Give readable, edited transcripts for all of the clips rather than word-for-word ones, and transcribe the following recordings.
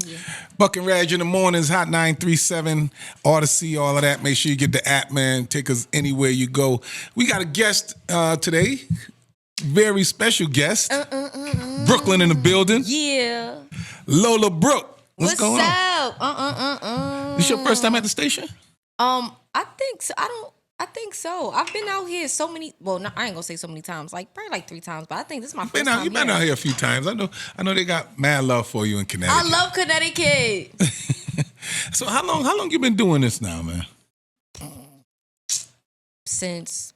Yeah. Buck and Reg in the mornings, Hot 937, Odyssey, all of that. Make sure you get the app, man. Take us anywhere you go. We got a guest today. Very special guest. Brooklyn in the building. Yeah. Lola Brooke. What's going up? This your first time at the station? I think so. I think so. I've been out here so many. Well, I ain't gonna say so many times. Like probably like 3 times. But I think this is my first time. You've been out here a few times. I know they got mad love for you in Connecticut. I love Connecticut. So how long you been doing this now, man? Since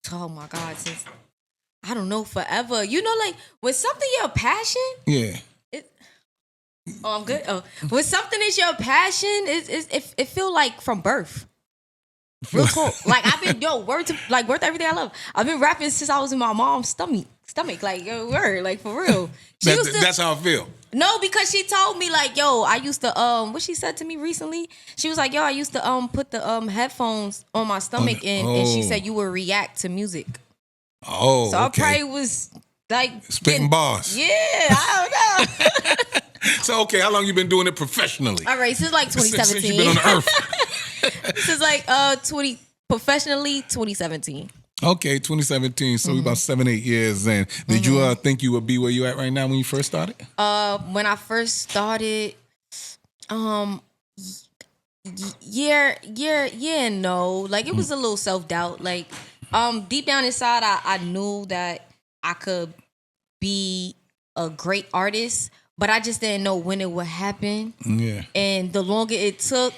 I don't know, forever. You know, like when something your passion. Yeah. I'm good. Oh, when something is your passion, it feel like from birth. Real cool. Like I've been word to everything I love. I've been rapping since I was in my mom's stomach. Like word, like for real. That's how I feel. No, because she told me like, yo, I used to what she said to me recently. She was like, yo, I used to put the headphones on my stomach and she said you would react to music. Oh, so okay. I probably was like spitting bars. Yeah, I don't know. So okay, how long you been doing it professionally? All right, since like 2017. Since you've been on the earth. This is like professionally 2017. Okay, 2017. So about 7-8 years in. Did you think you would be where you at right now when you first started? When I first started, yeah, no. Like it was a little self-doubt. Like deep down inside I knew that I could be a great artist, but I just didn't know when it would happen. Yeah. And the longer it took,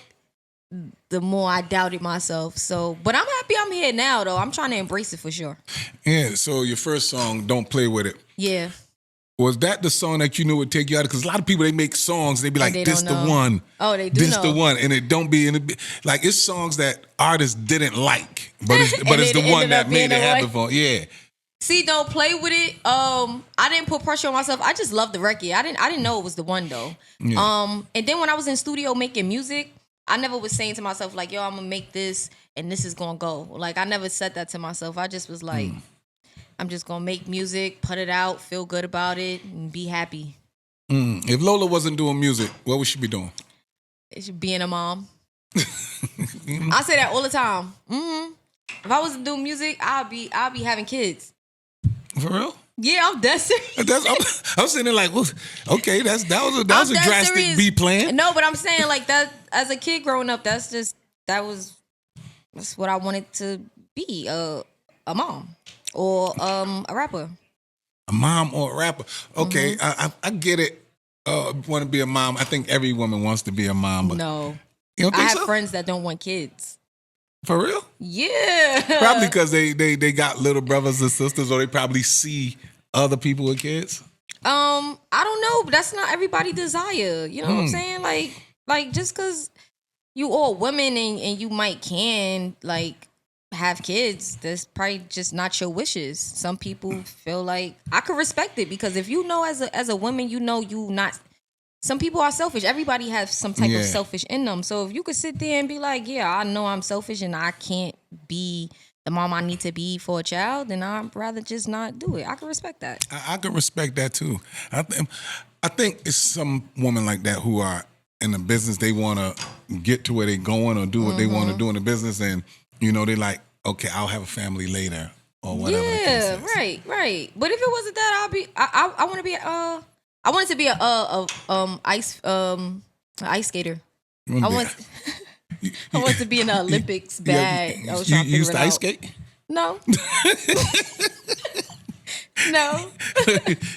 the more I doubted myself. So, but I'm happy I'm here now, though. I'm trying to embrace it for sure. Yeah, so your first song, Don't Play With It. Yeah. Was that the song that you knew would take you out? Because a lot of people, they make songs, they be like, this the one. Oh, they do This the one. And it don't be, like, it's songs that artists didn't like. But it's the one that made it happen for. Yeah. See, Don't Play With It. I didn't put pressure on myself. I just loved the record. I didn't know it was the one, though. Yeah. And then when I was in studio making music, I never was saying to myself, like, yo, I'm going to make this and this is going to go. Like, I never said that to myself. I just was like, I'm just going to make music, put it out, feel good about it, and be happy. If Lola wasn't doing music, what would she be doing? Being a mom. I say that all the time. If I wasn't doing music, I'll be having kids. For real? Yeah, I'm dead serious. I'm sitting there like, well, okay, that was a drastic B plan. No, but I'm saying like that as a kid growing up, that's what I wanted to be, a mom or a rapper. A mom or a rapper. Okay, I get it. Want to be a mom. I think every woman wants to be a mom. But no. You don't think I have friends that don't want kids. For real? Yeah. Probably because they got little brothers and sisters, or they probably see other people with kids. I don't know, but that's not everybody's desire. You know what I'm saying? Like just because you all women and you can like have kids, that's probably just not your wishes. Some people feel like I could respect it because if you know as a woman, you know you not. Some people are selfish. Everybody has some type of selfish in them. So if you could sit there and be like, yeah, I know I'm selfish and I can't be the mom I need to be for a child, then I'd rather just not do it. I can respect that. I can respect that too. I think it's some women like that who are in the business. They want to get to where they're going or do what they want to do in the business, and you know they like, okay, I'll have a family later or whatever. Yeah, right. But if it wasn't that, I want to be I wanted to be ice skater. I want to be in the Olympics bad. I was trying to used to ice skate? No. No.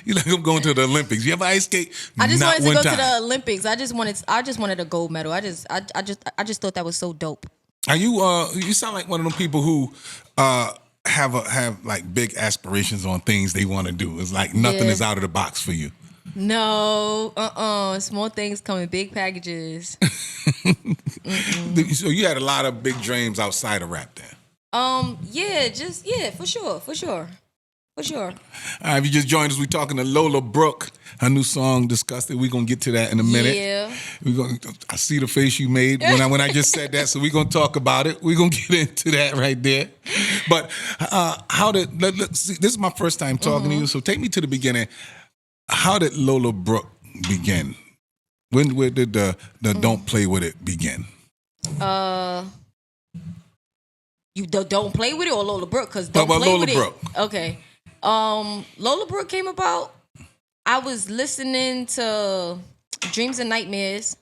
You like I'm going to the Olympics. You ever ice skate? I just wanted to go to the Olympics. I just wanted a gold medal. I just thought that was so dope. Are you you sound like one of them people who have like big aspirations on things they want to do. It's like nothing is out of the box for you. No, small things come in big packages. So you had a lot of big dreams outside of rap then? Yeah, for sure. All right, if you just joined us, we're talking to Lola Brooke. Her new song, Disgusted. We're going to get to that in a minute. Yeah. I see the face you made when I just said that, so we're going to talk about it. We're going to get into that right there. But see, this is my first time talking to you, so take me to the beginning. How did Lola Brooke begin? When where did the Don't Play With It begin? You don't play with it or Lola Brooke? Because How don't about play Lola with Brooke? it. Okay. Lola Brooke came about. I was listening to Dreams and Nightmares.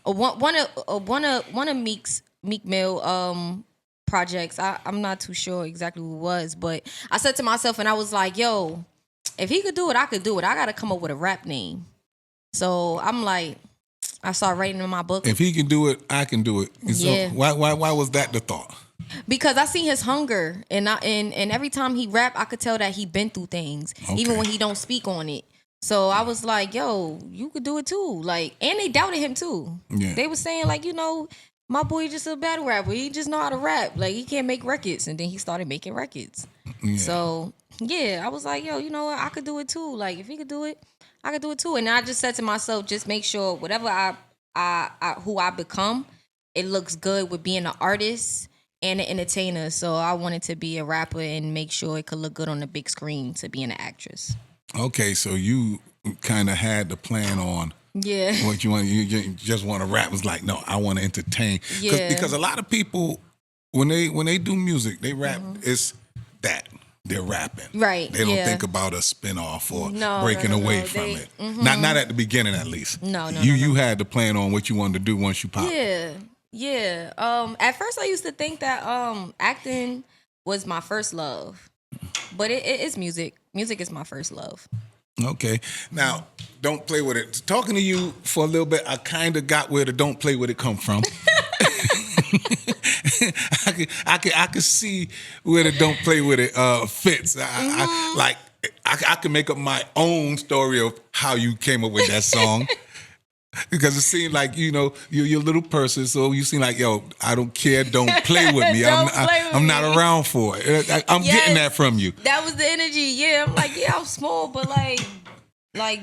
One of Meek Mill projects. I'm not too sure exactly who it was, but I said to myself, and I was like, yo, if he could do it, I could do it. I gotta come up with a rap name. So I'm like, I started writing in my book. If he can do it, I can do it. Yeah. So why was that the thought? Because I seen his hunger, and every time he rap, I could tell that he been through things, even when he don't speak on it. So I was like, yo, you could do it too. Like, and they doubted him too. Yeah. They was saying like, my boy just a battle rapper. He just know how to rap. Like, he can't make records. And then he started making records. Yeah. So yeah, I was like, yo, you know what? I could do it too. Like, if he could do it, I could do it too. And I just said to myself, just make sure whatever who I become, it looks good with being an artist and an entertainer. So I wanted to be a rapper and make sure it could look good on the big screen to be an actress. Okay, so you kind of had the plan on what you want. You just want to rap. It's like, no, I want to entertain. Because a lot of people, when they do music, they rap. It's that they're rapping. Right. They don't think about a spinoff or breaking away from it. Not at the beginning, at least. No. You had the plan on what you wanted to do once you popped. Yeah. At first, I used to think that acting was my first love, but it's music. Music is my first love. Okay. Now, Don't Play With It. Talking to you for a little bit, I kind of got where the Don't Play With It come from. I could see where the Don't Play With It fits. I can make up my own story of how you came up with that song. Because it seemed like, you're a little person, so you seem like, yo, I don't care, don't play with me. I'm not around for it. I'm getting that from you. That was the energy. Yeah, I'm like, yeah, I'm small, but like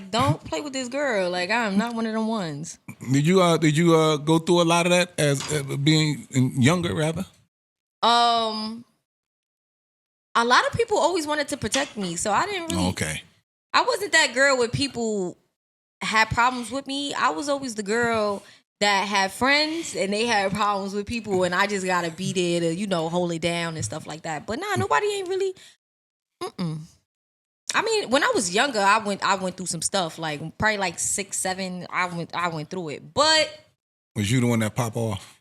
don't play with this girl. Like, I'm not one of them ones. Did you go through a lot of that as being younger, rather? A lot of people always wanted to protect me, so I didn't really. Okay. I wasn't that girl with people had problems with me. I was always the girl that had friends and they had problems with people, and I just gotta be there to, hold it down and stuff like that. But nah, nobody ain't really. I mean, when I was younger, I went through some stuff. Like probably like 6, 7. I went through it. But was you the one that popped off?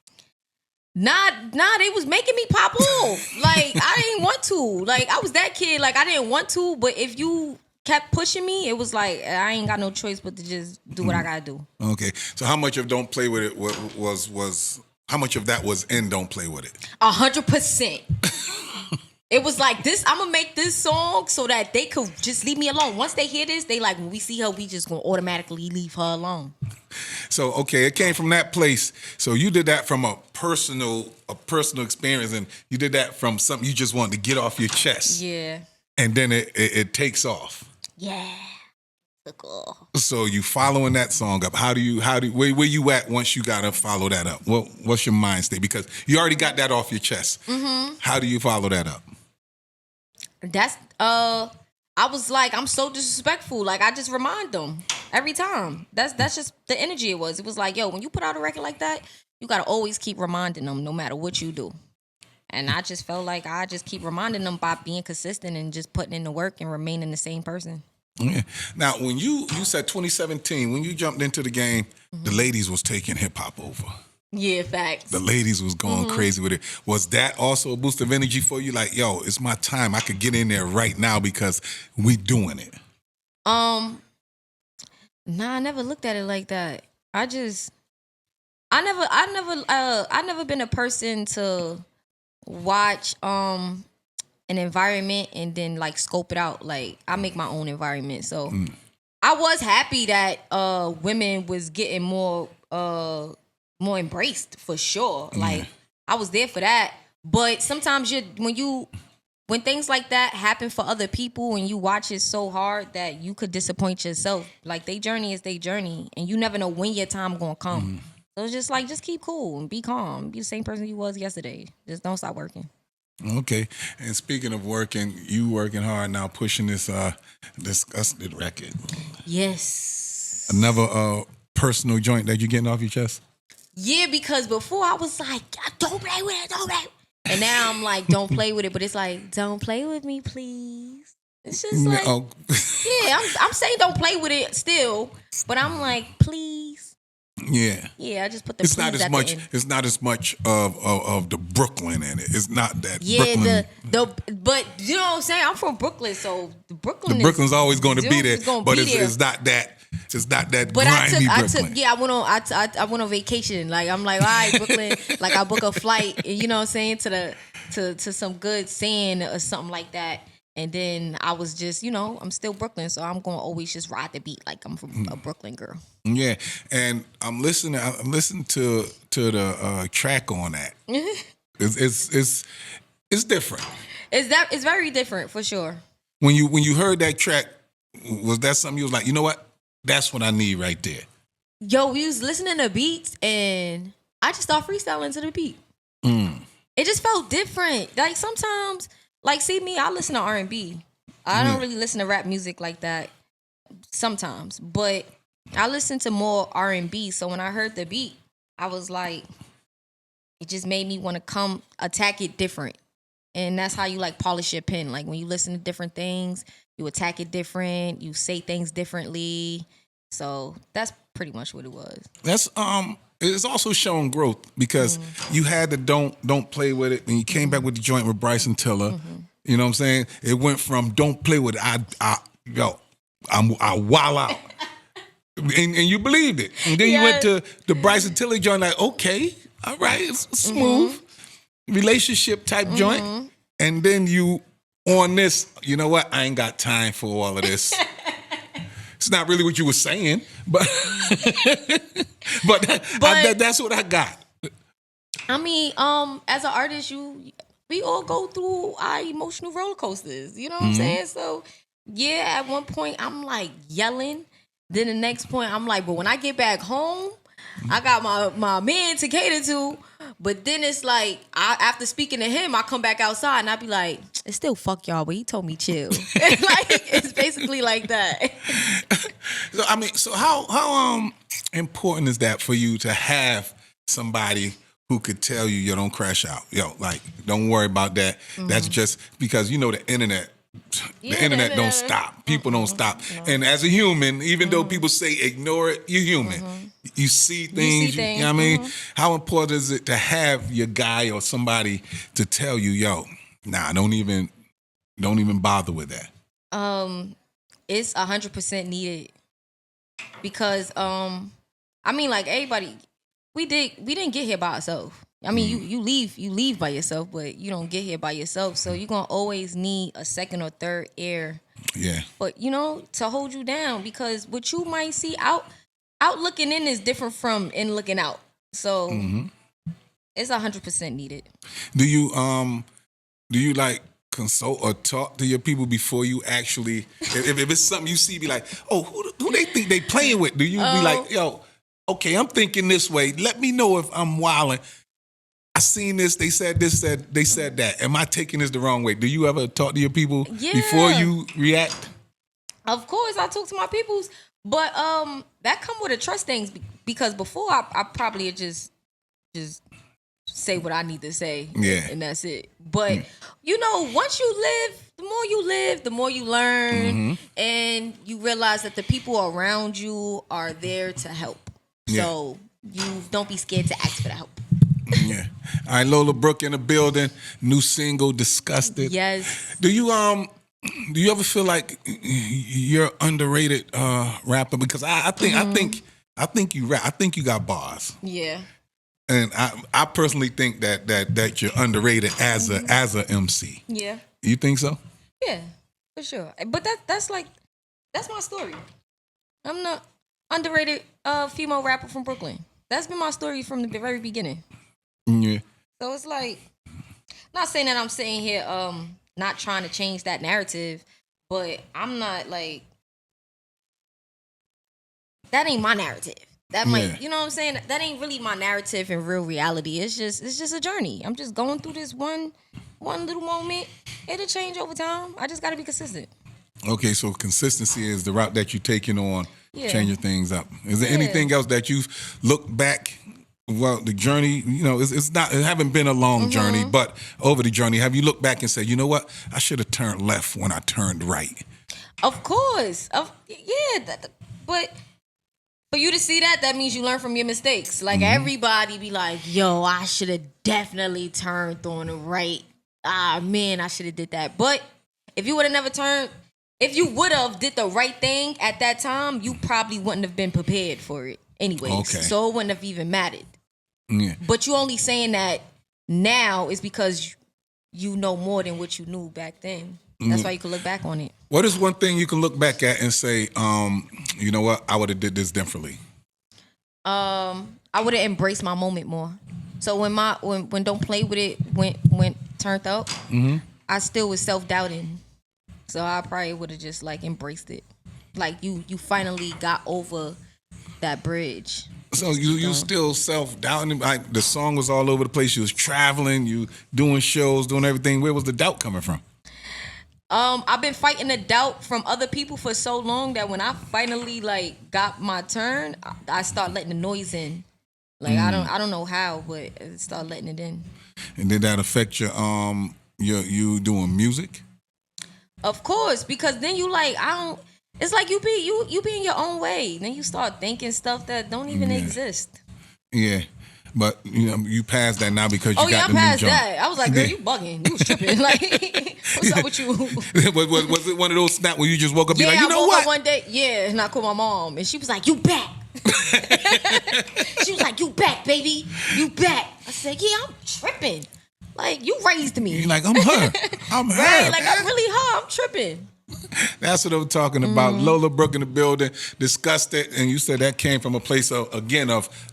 Nah, they was making me pop off. Like, I didn't want to. Like, I was that kid. Like, I didn't want to. But if you kept pushing me, it was like I ain't got no choice but to just do what I gotta do. Okay, so how much of Don't Play With It was how much of that was in Don't Play With It? 100%. It was like this. I'm gonna make this song so that they could just leave me alone. Once they hear this, they like, when we see her, we just gonna automatically leave her alone. So okay, it came from that place. So you did that from a personal experience, and you did that from something you just wanted to get off your chest. Yeah. And then it takes off. Yeah. Cool. So you following that song up. Where you at once you gotta follow that up? What's your mind state? Because you already got that off your chest. How do you follow that up? That's I was like, I'm so disrespectful. Like, I just remind them every time. That's just the energy it was. It was like, yo, when you put out a record like that, you gotta always keep reminding them no matter what you do. And I just felt like I just keep reminding them by being consistent and just putting in the work and remaining the same person. Yeah. Now, when you said 2017, when you jumped into the game, the ladies was taking hip hop over. Yeah, facts. The ladies was going crazy with it. Was that also a boost of energy for you? Like, yo, it's my time. I could get in there right now because we doing it. Nah, I never looked at it like that. I never been a person to watch an environment and then like scope it out. Like, I make my own environment. So I was happy that women was getting more embraced, for sure. Like, I was there for that. But sometimes when things like that happen for other people and you watch it so hard that you could disappoint yourself. Like, their journey is their journey, and you never know when your time gonna come. So it's just like, just keep cool and be calm. Be the same person you was yesterday. Just don't stop working. Okay. And speaking of working, you working hard now, pushing this disgusted record. Yes. Another personal joint that you're getting off your chest? Yeah, because before I was like, don't play with it, don't play. And now I'm like, don't play with it. But it's like, don't play with me, please. It's just like, yeah, I'm saying don't play with it still, but I'm like, please. Yeah. Yeah, I just put the. It's not as much. It's not as much of the Brooklyn in it. It's not that. Yeah, Brooklyn. but you know what I'm saying. I'm from Brooklyn, so the Brooklyn's always going to be there, but it's not that. It's not that but grimy Brooklyn. I went on vacation. Like I'm like, all right, Brooklyn. Like I book a flight, you know what I'm saying, to some good sand or something like that. And then I was just, I'm still Brooklyn, so I'm gonna always just ride the beat like I'm from a Brooklyn girl. Yeah, and I'm listening to the track on that. It's different. It's very different for sure. When you heard that track, was that something you was like, you know what? That's what I need right there. Yo, we was listening to beats and I just started freestyling to the beat. It just felt different. Like sometimes, like see me, I listen to R&B. I don't really listen to rap music like that sometimes, but I listen to more R&B. So when I heard the beat, I was like, it just made me want to come attack it different. And that's how you like polish your pen. Like when you listen to different things, you attack it different. You say things differently. So that's pretty much what it was. That's it's also shown growth because you had the don't play with it, and you came back with the joint with Bryson Tiller. You know what I'm saying? It went from don't play with it. I wow out, and you believed it. And then you went to the Bryson Tiller joint. Like okay, all right, it's smooth relationship type joint, and then you on this. You know what? I ain't got time for all of this. It's not really what you were saying, but that's what I got. I mean, as an artist, we all go through our emotional roller coasters. You know what I'm saying? So yeah, at one point I'm like yelling. Then the next point I'm like, but when I get back home, I got my man to cater to. But then it's like, after speaking to him, I come back outside and I be like, it's still fuck y'all, but he told me chill. Like, it's basically like that. So, I mean, so how important is that for you to have somebody who could tell you, yo, don't crash out. Yo, like, don't worry about that. That's just because, the internet. The internet don't stop. People don't stop. No. And as a human, even though people say ignore it, you're human. You see things. You know what I mean? How important is it to have your guy or somebody to tell you, yo, nah, don't even bother with that? It's 100% needed because I mean, like everybody, we didn't get here by ourselves. I mean, you leave by yourself, but you don't get here by yourself. So you're gonna always need a second or third ear. Yeah. But to hold you down, because what you might see out looking in is different from in looking out. So it's 100% needed. Do you like consult or talk to your people before you actually, if it's something you see, be like, oh, who they think they playing with? Do you be like, yo, okay, I'm thinking this way. Let me know if I'm wilding. I seen this. They said this. They said that. Am I taking this the wrong way? Do you ever talk to your people before you react? Of course, I talk to my peoples, but that come with a trust thing because before I probably just say what I need to say, and that's it. But once you live, the more you learn, and you realize that the people around you are there to help. So you don't be scared to ask for the help. Yeah. All right, Lola Brooke in the building. New single, Disgusted. Yes. Do you ever feel like you're underrated rapper? Because I think you rap. I think you got bars. Yeah. And I personally think that you're underrated as a MC. Yeah. You think so? Yeah, for sure. But that's my story. I'm the underrated female rapper from Brooklyn. That's been my story from the very beginning. Yeah. So it's like, not saying that I'm sitting here not trying to change that narrative, but I'm not like, that ain't my narrative. That might, you know what I'm saying? That ain't really my narrative in real reality. It's just a journey. I'm just going through this one little moment. It'll change over time. I just got to be consistent. Okay, so consistency is the route that you're taking on changing things up. Is there Yeah. anything else that you've looked back? Well, the journey, it's not. It haven't been a long journey, but over the journey, have you looked back and said, you know what, I should have turned left when I turned right? Of course. But for you to see that means you learn from your mistakes. Like everybody be like, yo, I should have definitely turned on the right. Ah, man, I should have did that. But if you would have never turned, if you would have did the right thing at that time, you probably wouldn't have been prepared for it anyways. Okay. So it wouldn't have even mattered. Yeah. But you only saying that now is because you know more than what you knew back then. That's why you can look back on it. What is one thing you can look back at and say, you know what, I would have did this differently? I would have embraced my moment more. So when Don't Play With It went turned out, I still was self-doubting. So I probably would have just like embraced it. Like you finally got over that bridge. So you still self-doubting? Like the song was all over the place. You was traveling, you doing shows, doing everything. Where was the doubt coming from? I've been fighting the doubt from other people for so long that when I finally like got my turn, I start letting the noise in. Like I don't know how, but I start letting it in. And did that affect your you doing music? Of course, because then you like it's like you be in your own way. Then you start thinking stuff that don't even exist. Yeah. But you passed that now because you got I the new passed joint. that. I was like, girl, you bugging. You was tripping. Like, what's up with you? was it one of those snaps where you just woke up and be like, I you know woke what? up one day, and I called my mom, and she was like, you back. She was like, you back, baby. You back. I said, yeah, I'm tripping. Like, you raised me. You're like, I'm her. I'm her. Right? Like, I'm really her. I'm tripping. That's what I'm talking about. Lola, Brooke in the building, discussed it, and you said that came from a place of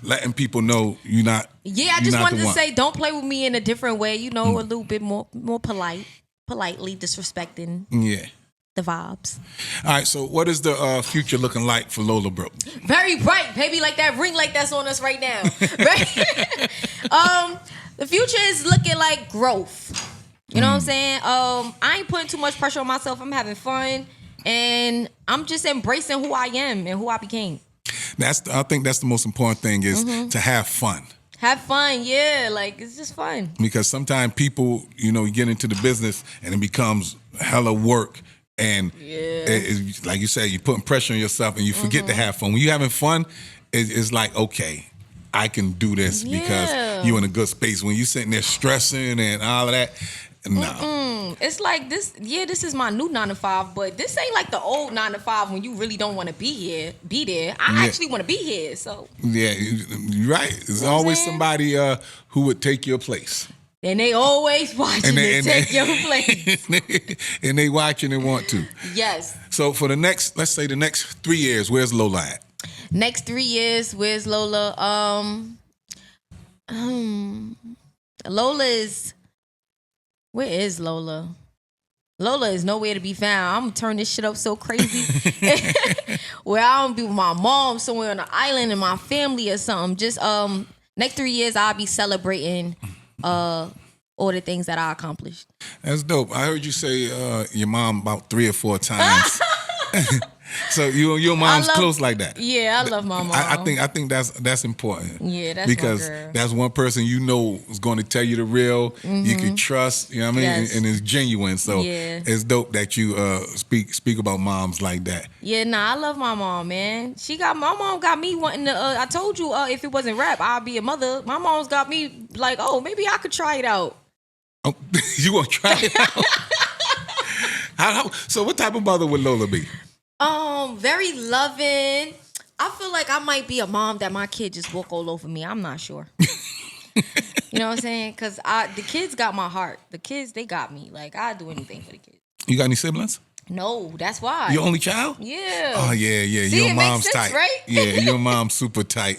letting people know you're not. Yeah, I just wanted to say, don't play with me in a different way. A little bit more politely disrespecting. Yeah. The vibes. All right, so what is the future looking like for Lola Brooke? Very bright, baby, like that ring light that's on us right now. Right? The future is looking like growth. You know what I'm saying? I ain't putting too much pressure on myself. I'm having fun, and I'm just embracing who I am and who I became. I think that's the most important thing is to have fun. Have fun, yeah. Like, it's just fun. Because sometimes people, you get into the business and it becomes hella work. And like you said, you're putting pressure on yourself and you forget to have fun. When you're having fun, it's like, okay, I can do this because you're in a good space. When you're sitting there stressing and all of that, no. It's like this is my new 9 to 5, but this ain't like the old 9 to 5 when you really don't want to be there. I actually want to be here, so. Yeah, you're right. There's always somebody who would take your place. And they always watching to take your place. And they watching and want to. Yes. So for let's say the next 3 years, where's Lola at? Next 3 years, where's Lola? Where is Lola? Lola is nowhere to be found. I'm gonna turn this shit up so crazy. Where I don't be with my mom somewhere on an island and my family or something. Just next 3 years I'll be celebrating all the things that I accomplished. That's dope. I heard you say your mom about 3 or 4 times. So your mom's close like that. Yeah, I love my mom. I think that's important. Yeah, that's because my girl. That's one person is going to tell you the real. You can trust. You know what I mean? Yes. And it's genuine. So it's dope that you speak about moms like that. Yeah, I love my mom, man. My mom got me wanting to. I told you if it wasn't rap, I'd be a mother. My mom's got me like, oh, maybe I could try it out. Oh, you want to try it out? So what type of mother would Lola be? Very loving. I feel like I might be a mom that my kid just walk all over me. I'm not sure. You know what I'm saying? Because the kids got my heart. The kids, they got me. Like, I'd do anything for the kids. You got any siblings? No, that's why. Your only child? Yeah. Oh, yeah. See, your mom's makes sense, tight. Right? Yeah, your mom's super tight.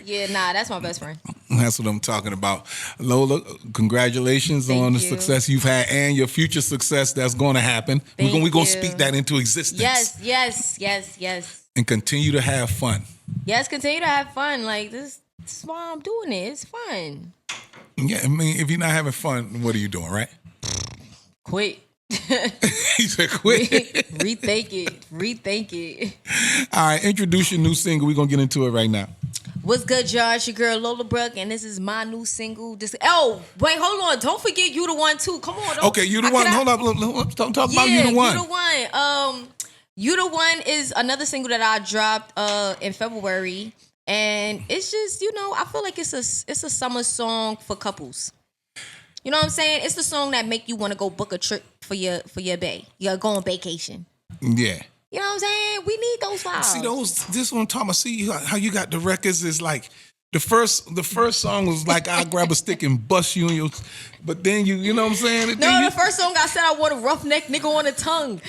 Yeah, that's my best friend. That's what I'm talking about. Lola, congratulations on the success you've had and your future success that's going to happen. We're going to speak that into existence. Yes. And continue to have fun. Yes, continue to have fun. Like, this is why I'm doing it. It's fun. Yeah, I mean, if you're not having fun, what are you doing, right? Quit. He said quit. Rethink it. Rethink it. All right, introduce your new single. We're going to get into it right now. What's good, y'all? It's your girl Lola Brooke, and this is my new single. Oh, wait, hold on. Don't forget You the One, too. Come on. Okay, You the One. Hold up. Talk about You the One. You the One. You the One is another single that I dropped in February. And it's just, I feel like it's a summer song for couples. You know what I'm saying? It's the song that make you want to go book a trip for your bae. You're going on vacation. Yeah. You know what I'm saying? We need those vibes. See this one I'm talking about. See how you got the records is like the first song was like I grab a stick and bust you in your, but then you know what I'm saying? The first song I said I want a roughneck nigga on the tongue.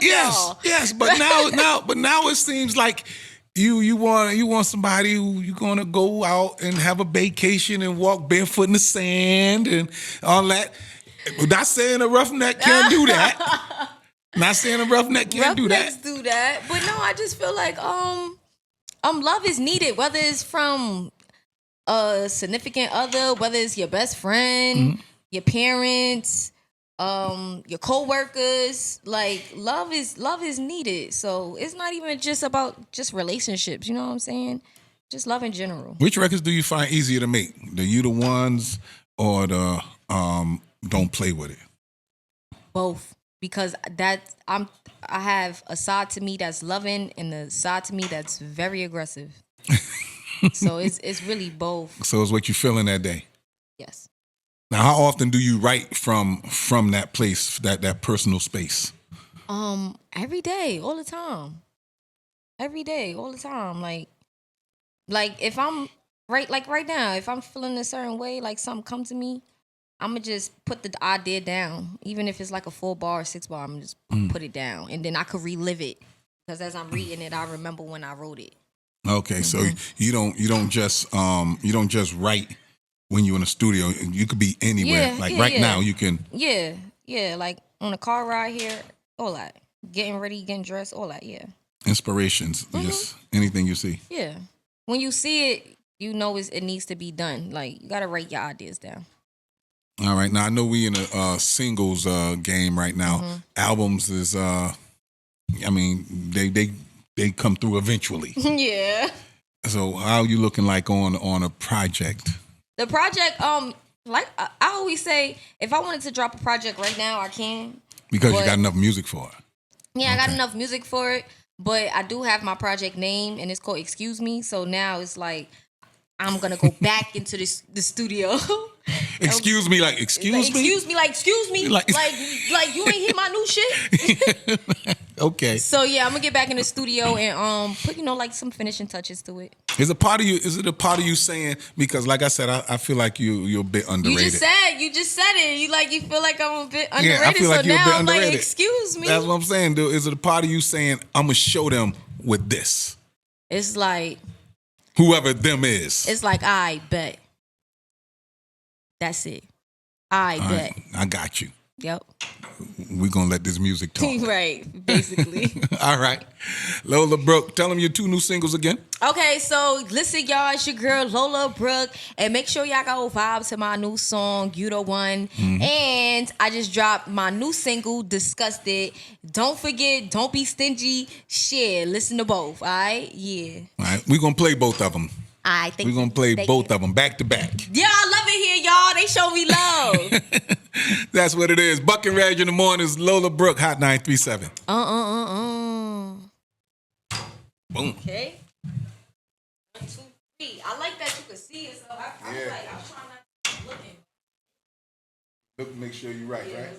Yes, but now it seems like you want somebody who you're gonna go out and have a vacation and walk barefoot in the sand and all that. Not saying a roughneck can't do that. Not saying a roughneck can't do that. Roughnecks do that, but no, I just feel like love is needed, whether it's from a significant other, whether it's your best friend, your parents, your co-workers. Like love is needed. So it's not even just about just relationships. You know what I'm saying? Just love in general. Which records do you find easier to make? The You the Ones or the Don't Play With It? Both. Because I have a side to me that's loving and a side to me that's very aggressive. So it's really both. So it's what you're feeling that day. Yes. Now, how often do you write from that place, that personal space? Every day, all the time. Every day, all the time. Like if I'm right now, if I'm feeling a certain way, like something come to me, I'm going to just put the idea down. Even if it's like a 4-bar or 6-bar, I'm going to just put it down. And then I could relive it. Because as I'm reading it, I remember when I wrote it. Okay, so you don't just write when you're in the studio. You could be anywhere. Now you can. Yeah, like on a car ride here, all that. Getting ready, getting dressed, all that, yeah. Inspirations, just anything you see. Yeah. When you see it, you know it needs to be done. Like, you got to write your ideas down. All right. Now I know we in a singles game right now. Albums is, they come through eventually. Yeah. So how you looking like on a project? The project, like I always say, if I wanted to drop a project right now, I can. Because you got enough music for it. Yeah, okay. I got enough music for it, but I do have my project name, and it's called Excuse Me. So now it's like I'm gonna go back into the studio. Excuse me, like excuse me. Excuse me, like excuse me, like you ain't hear my new shit. Okay. So yeah, I'm gonna get back in the studio and put like some finishing touches to it. Is it a part of you saying, because like I said, I feel like you're a bit underrated. You just said it. You feel like I'm a bit underrated. Yeah, I feel like so you're now a bit I'm underrated. like, excuse me. That's what I'm saying, dude. Is it a part of you saying, I'm gonna show them with this? It's like whoever them is. It's like, I bet. That's it. I bet. Right, I got you. Yep. We're going to let this music talk. Right, basically. All right. Lola Brooke, tell them your 2 new singles again. Okay, so listen, y'all. It's your girl, Lola Brooke. And make sure y'all go vibe to my new song, You the One. And I just dropped my new single, Disgusted. Don't forget, don't be stingy. Share. Listen to both, all right? Yeah. All right. We're going to play both of them. I think we're going to play both of them back to back. Yeah, I love it here, y'all. They show me love. That's what it is. Buck and Reg in the mornings. Lola Brooke, Hot 937. Boom. Okay. 1, 2, 3. I like that you can see it, so I was trying not to keep looking. Look, make sure you're right, right?